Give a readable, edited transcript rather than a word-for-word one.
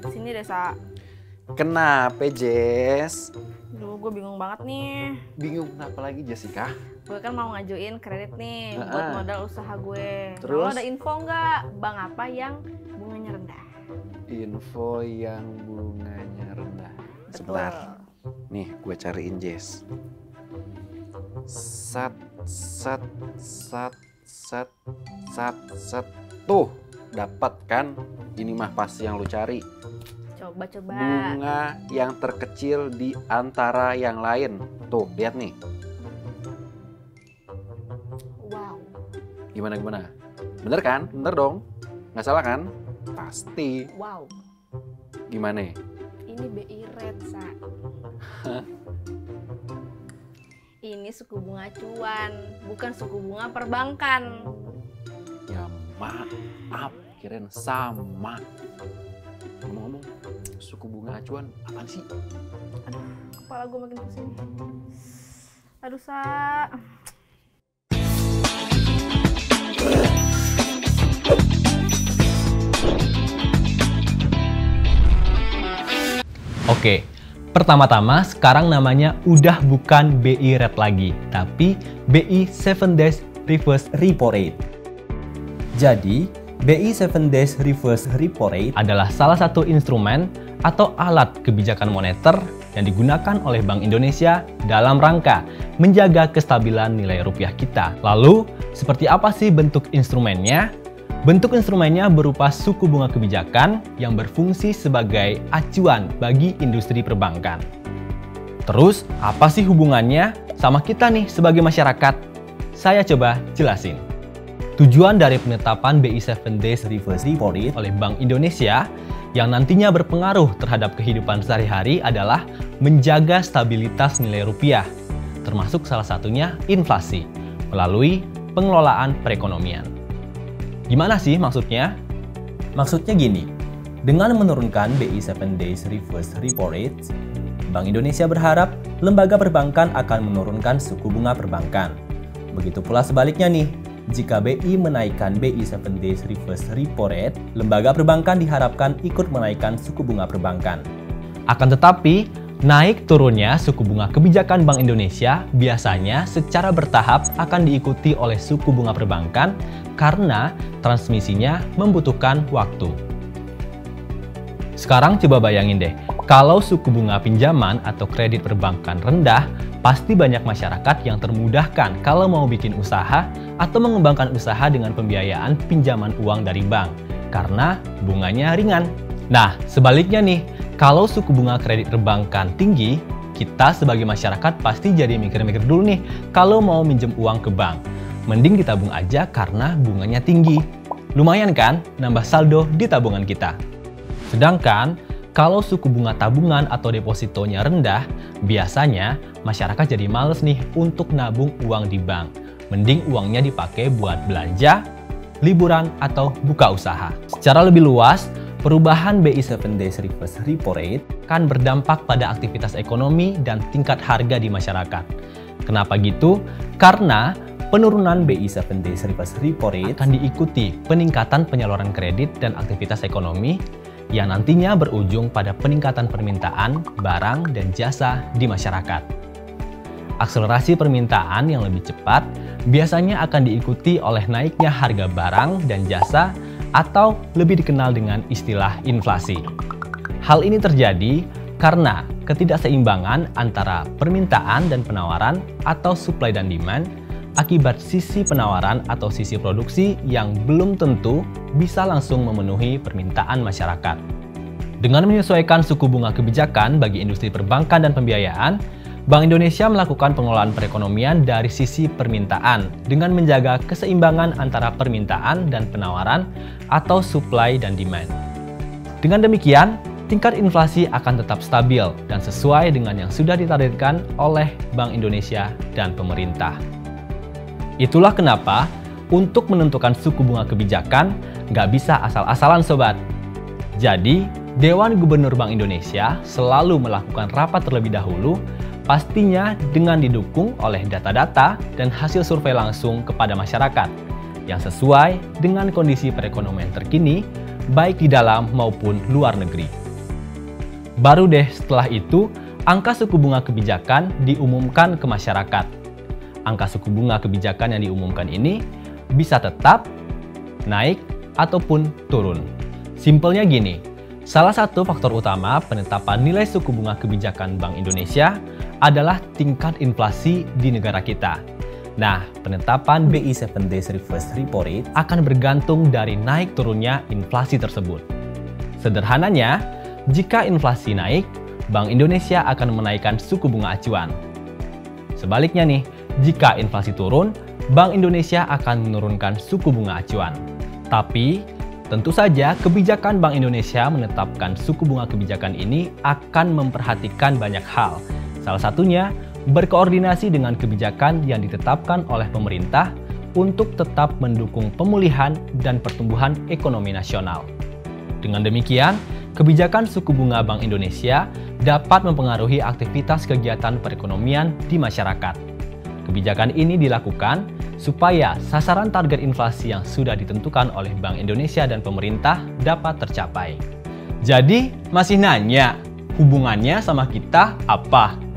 Sini deh, Sa. Kenapa, Jess? Duh, gue bingung banget nih. Bingung kenapa lagi, Jessica? Gue kan mau ngajuin kredit nih buat modal usaha gue. Terus? Lo ada info nggak? Bank apa yang bunganya rendah? Info yang bunganya rendah. Sebentar. Nih, gue cariin, Jess. Sat. Tuh, dapat kan? Ini mah pasti yang lu cari. Coba. Bunga yang terkecil di antara yang lain. Tuh, lihat nih. Wow. Gimana? Bener kan? Bener dong? Nggak salah kan? Pasti. Wow. Gimana? Ini BI rate, Sa. Ini suku bunga acuan, bukan suku bunga perbankan. Ya maaf, kirain sama. Ngomong-ngomong, suku bunga acuan apaan sih? Aduh, kepala gue makin pusing. Aduh, Sa. Oke, pertama-tama sekarang namanya udah bukan BI Rate lagi, tapi BI 7 Days Reverse Repo Rate. Jadi, BI 7 Days Reverse Repo Rate adalah salah satu instrumen atau alat kebijakan moneter yang digunakan oleh Bank Indonesia dalam rangka menjaga kestabilan nilai rupiah kita. Lalu, seperti apa sih bentuk instrumennya? Bentuk instrumennya berupa suku bunga kebijakan yang berfungsi sebagai acuan bagi industri perbankan. Terus, apa sih hubungannya sama kita nih sebagai masyarakat? Saya coba jelasin. Tujuan dari penetapan BI 7 Days Reverse Repo Rate oleh Bank Indonesia yang nantinya berpengaruh terhadap kehidupan sehari-hari adalah menjaga stabilitas nilai rupiah, termasuk salah satunya inflasi, melalui pengelolaan perekonomian. Gimana sih maksudnya? Maksudnya gini, dengan menurunkan BI 7 Days Reverse Repo Rate, Bank Indonesia berharap lembaga perbankan akan menurunkan suku bunga perbankan. Begitu pula sebaliknya nih, jika BI menaikkan BI 7 Days Reverse Repo Rate, lembaga perbankan diharapkan ikut menaikkan suku bunga perbankan. Akan tetapi, naik turunnya suku bunga kebijakan Bank Indonesia biasanya secara bertahap akan diikuti oleh suku bunga perbankan karena transmisinya membutuhkan waktu. Sekarang coba bayangin deh, kalau suku bunga pinjaman atau kredit perbankan rendah, pasti banyak masyarakat yang termudahkan kalau mau bikin usaha atau mengembangkan usaha dengan pembiayaan pinjaman uang dari bank, karena bunganya ringan. Nah, sebaliknya nih, kalau suku bunga kredit perbankan tinggi, kita sebagai masyarakat pasti jadi mikir-mikir dulu nih kalau mau minjem uang ke bank. Mending ditabung aja karena bunganya tinggi. Lumayan kan nambah saldo di tabungan kita. Sedangkan kalau suku bunga tabungan atau depositonya rendah, biasanya masyarakat jadi males nih untuk nabung uang di bank. Mending uangnya dipakai buat belanja, liburan, atau buka usaha. Secara lebih luas, perubahan BI 7 Days Reverse Repo Rate kan berdampak pada aktivitas ekonomi dan tingkat harga di masyarakat. Kenapa gitu? Karena penurunan BI 7 Days Reverse Repo Rate akan diikuti peningkatan penyaluran kredit dan aktivitas ekonomi yang nantinya berujung pada peningkatan permintaan barang dan jasa di masyarakat. Akselerasi permintaan yang lebih cepat biasanya akan diikuti oleh naiknya harga barang dan jasa atau lebih dikenal dengan istilah inflasi. Hal ini terjadi karena ketidakseimbangan antara permintaan dan penawaran atau supply dan demand akibat sisi penawaran atau sisi produksi yang belum tentu bisa langsung memenuhi permintaan masyarakat. Dengan menyesuaikan suku bunga kebijakan bagi industri perbankan dan pembiayaan, Bank Indonesia melakukan pengelolaan perekonomian dari sisi permintaan dengan menjaga keseimbangan antara permintaan dan penawaran atau supply dan demand. Dengan demikian, tingkat inflasi akan tetap stabil dan sesuai dengan yang sudah ditargetkan oleh Bank Indonesia dan pemerintah. Itulah kenapa untuk menentukan suku bunga kebijakan nggak bisa asal-asalan sobat. Jadi, Dewan Gubernur Bank Indonesia selalu melakukan rapat terlebih dahulu, pastinya dengan didukung oleh data-data dan hasil survei langsung kepada masyarakat yang sesuai dengan kondisi perekonomian terkini, baik di dalam maupun luar negeri. Baru deh setelah itu, angka suku bunga kebijakan diumumkan ke masyarakat. Angka suku bunga kebijakan yang diumumkan ini bisa tetap, naik, ataupun turun. Simpelnya gini, salah satu faktor utama penetapan nilai suku bunga kebijakan Bank Indonesia adalah tingkat inflasi di negara kita. Nah, penetapan BI 7 Days Reverse Repo Rate akan bergantung dari naik turunnya inflasi tersebut. Sederhananya, jika inflasi naik, Bank Indonesia akan menaikkan suku bunga acuan. Sebaliknya nih, jika inflasi turun, Bank Indonesia akan menurunkan suku bunga acuan. Tapi, tentu saja kebijakan Bank Indonesia menetapkan suku bunga kebijakan ini akan memperhatikan banyak hal. Salah satunya, berkoordinasi dengan kebijakan yang ditetapkan oleh pemerintah untuk tetap mendukung pemulihan dan pertumbuhan ekonomi nasional. Dengan demikian, kebijakan suku bunga Bank Indonesia dapat mempengaruhi aktivitas kegiatan perekonomian di masyarakat. Kebijakan ini dilakukan supaya sasaran target inflasi yang sudah ditentukan oleh Bank Indonesia dan pemerintah dapat tercapai. Jadi, masih nanya, hubungannya sama kita apa?